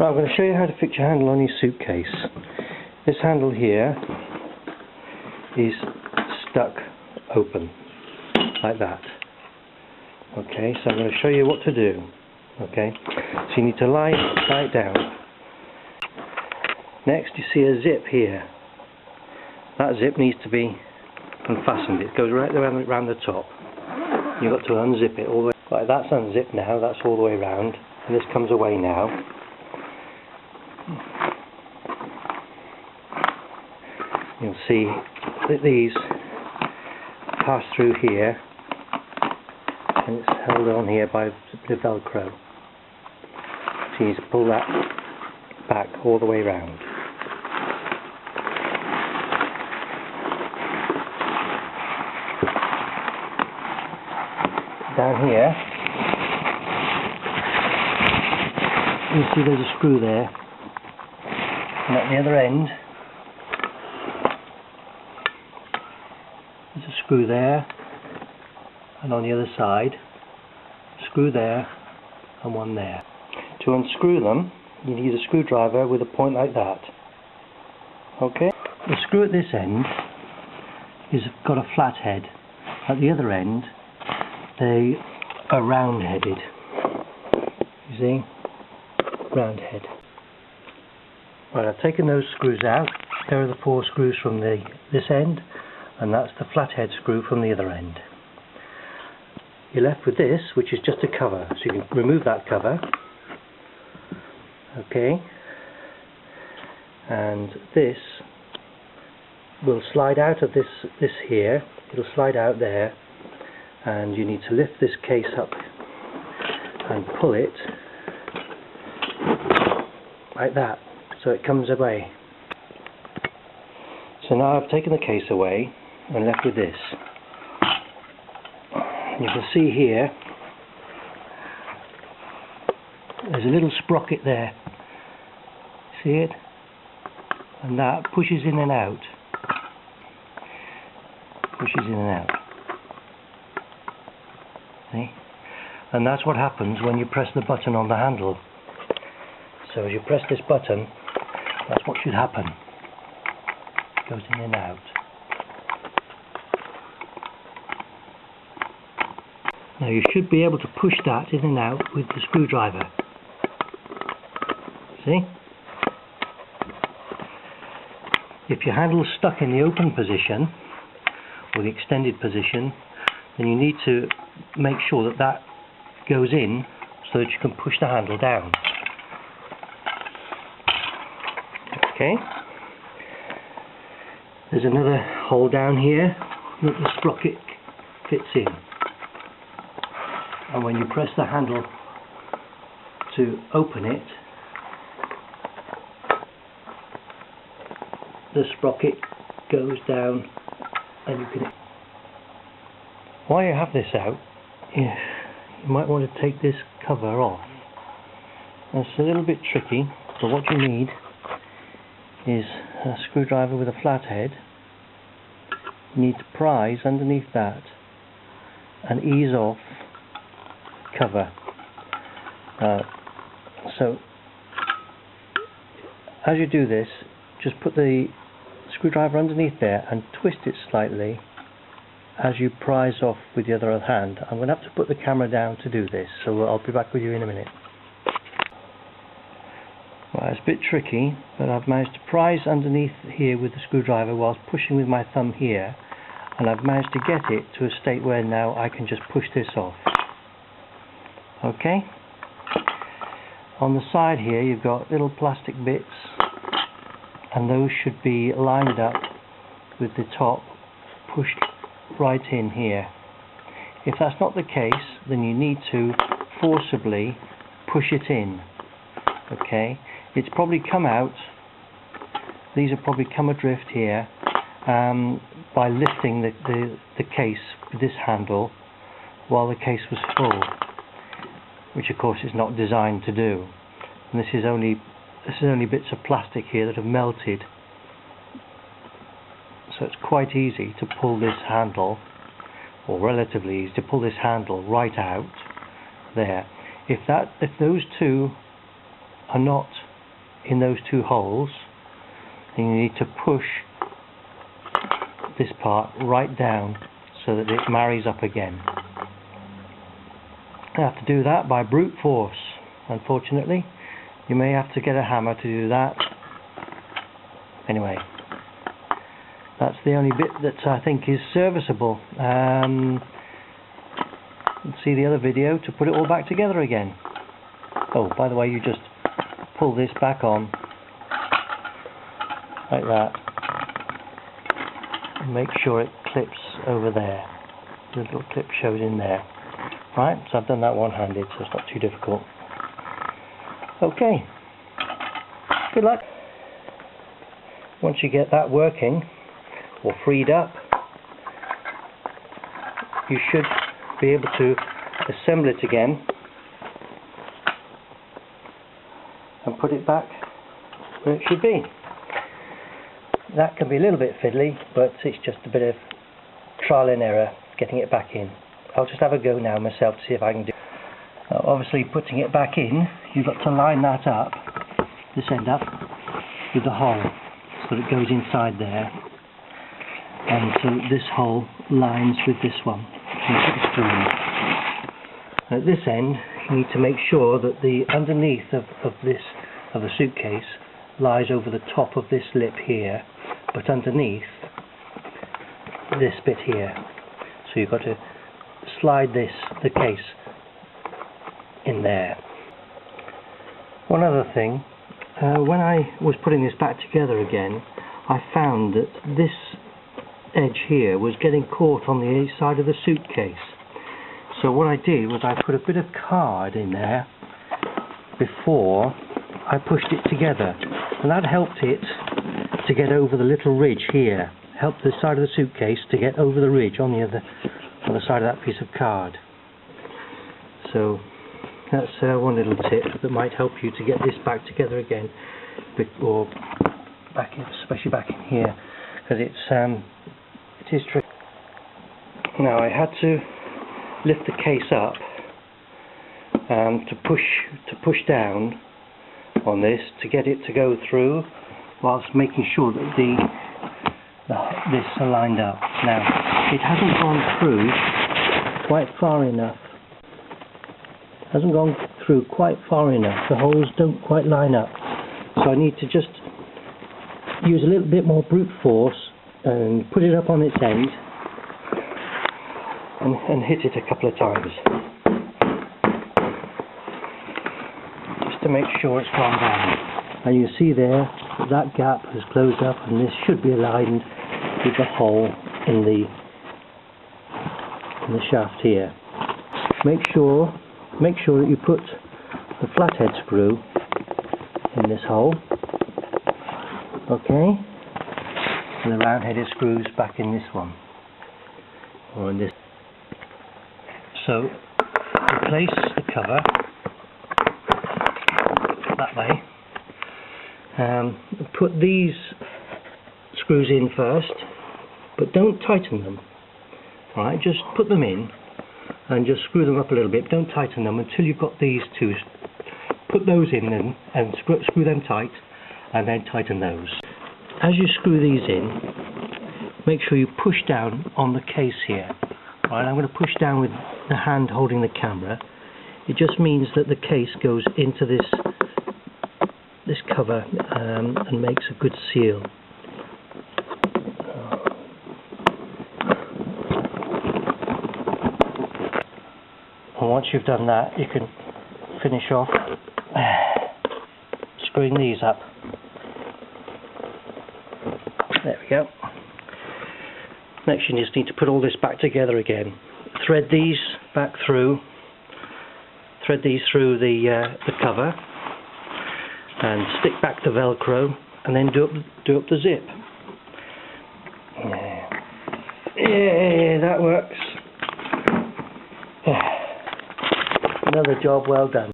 Right, I'm going to show you how to fix your handle on your suitcase. This handle here is stuck open, like that. Okay, so I'm going to show you what to do. Okay, so you need to lie it down. Next you see a zip here. That zip needs to be unfastened. It goes right around the top. You've got to unzip it all the way. Right, that's unzipped now, that's all the way around. And this comes away now. You'll see that these pass through here, and it's held on here by the Velcro. So you need to pull that back all the way around. Down here, you see there's a screw there, and at the other end there's a screw there, and on the other side a screw there and one there. To unscrew them you need a screwdriver with a point like that. Okay, the screw at this end is got a flat head. At the other end they are round headed. You see? Round head. Right, I've taken those screws out. There are the 4 screws from this end, and that's the flathead screw from the other end. You're left with this, which is just a cover, so you can remove that cover. Okay, and this will slide out of this here. It'll slide out there, and you need to lift this case up and pull it like that, so it comes away. So now I've taken the case away and left with this. You can see here there's a little sprocket there. See it? And that pushes in and out. Pushes in and out. See? And that's what happens when you press the button on the handle. So as you press this button, that's what should happen. It goes in and out. Now you should be able to push that in and out with the screwdriver. See? If your handle's stuck in the open position, or the extended position, then you need to make sure that that goes in so that you can push the handle down. Okay. There's another hole down here that the sprocket fits in. And when you press the handle to open it, the sprocket goes down, and you can. While you have this out, you might want to take this cover off. It's a little bit tricky, but what you need is a screwdriver with a flat head. You need to prise underneath that and ease off cover. So as you do this, just put the screwdriver underneath there and twist it slightly as you prise off with the other hand. I'm going to have to put the camera down to do this, so I'll be back with you in a minute. Well, it's a bit tricky, but I've managed to prise underneath here with the screwdriver whilst pushing with my thumb here, and I've managed to get it to a state where now I can just push this off. Okay? On the side here you've got little plastic bits, and those should be lined up with the top pushed right in here. If that's not the case, then you need to forcibly push it in. Okay? It's probably come out, these have probably come adrift here by lifting the case with this handle while the case was full, which of course is not designed to do. And this is only bits of plastic here that have melted, so it's quite easy to pull this handle, or relatively easy to pull this handle right out there. If those two are not in those two holes, and you need to push this part right down so that it marries up again. You have to do that by brute force, unfortunately. You may have to get a hammer to do that. Anyway, that's the only bit that I think is serviceable. See the other video to put it all back together again. Oh, by the way, you just pull this back on like that and make sure it clips over there. The little clip shows in there. Right, so I've done that one-handed, so it's not too difficult. Okay, good luck. Once you get that working or freed up, you should be able to assemble it again and put it back where it should be. That can be a little bit fiddly, but it's just a bit of trial and error getting it back in. I'll just have a go now myself to see if I can do it. Obviously, putting it back in, you've got to line that up, this end up, with the hole so that it goes inside there, and so this hole lines with this one. At this end, you need to make sure that the underneath of the suitcase lies over the top of this lip here, but underneath this bit here. So you've got to slide the case in there. One other thing, when I was putting this back together again, I found that this edge here was getting caught on the side of the suitcase. So what I did was I put a bit of card in there before I pushed it together, and that helped it to get over the little ridge here, helped the side of the suitcase to get over the ridge on the side of that piece of card. So that's one little tip that might help you to get this back together again, or back in, especially back in here, because it is tricky. Now I had to lift the case up to push down on this to get it to go through, whilst making sure that this are lined up. Now it hasn't gone through quite far enough. Hasn't gone through quite far enough. The holes don't quite line up. So I need to just use a little bit more brute force and put it up on its end and hit it a couple of times, just to make sure it's gone down. And you see there that gap has closed up, and this should be aligned with the hole in the shaft here. Make sure that you put the flathead screw in this hole, okay, and the round-headed screws back in this one, or in this. So replace the cover that way. Put these screws in first, but don't tighten them. Alright, just put them in and just screw them up a little bit. Don't tighten them until you've got these two. Put those in and screw them tight, and then tighten those. As you screw these in, make sure you push down on the case here. Alright, I'm going to push down with the hand holding the camera. It just means that the case goes into this cover and makes a good seal. And once you've done that, you can finish off screwing these up. There we go. Next you just need to put all this back together again. Thread these back through. Thread these through the cover, and stick back the Velcro, and then do up the zip. Yeah, that works. Another job well done.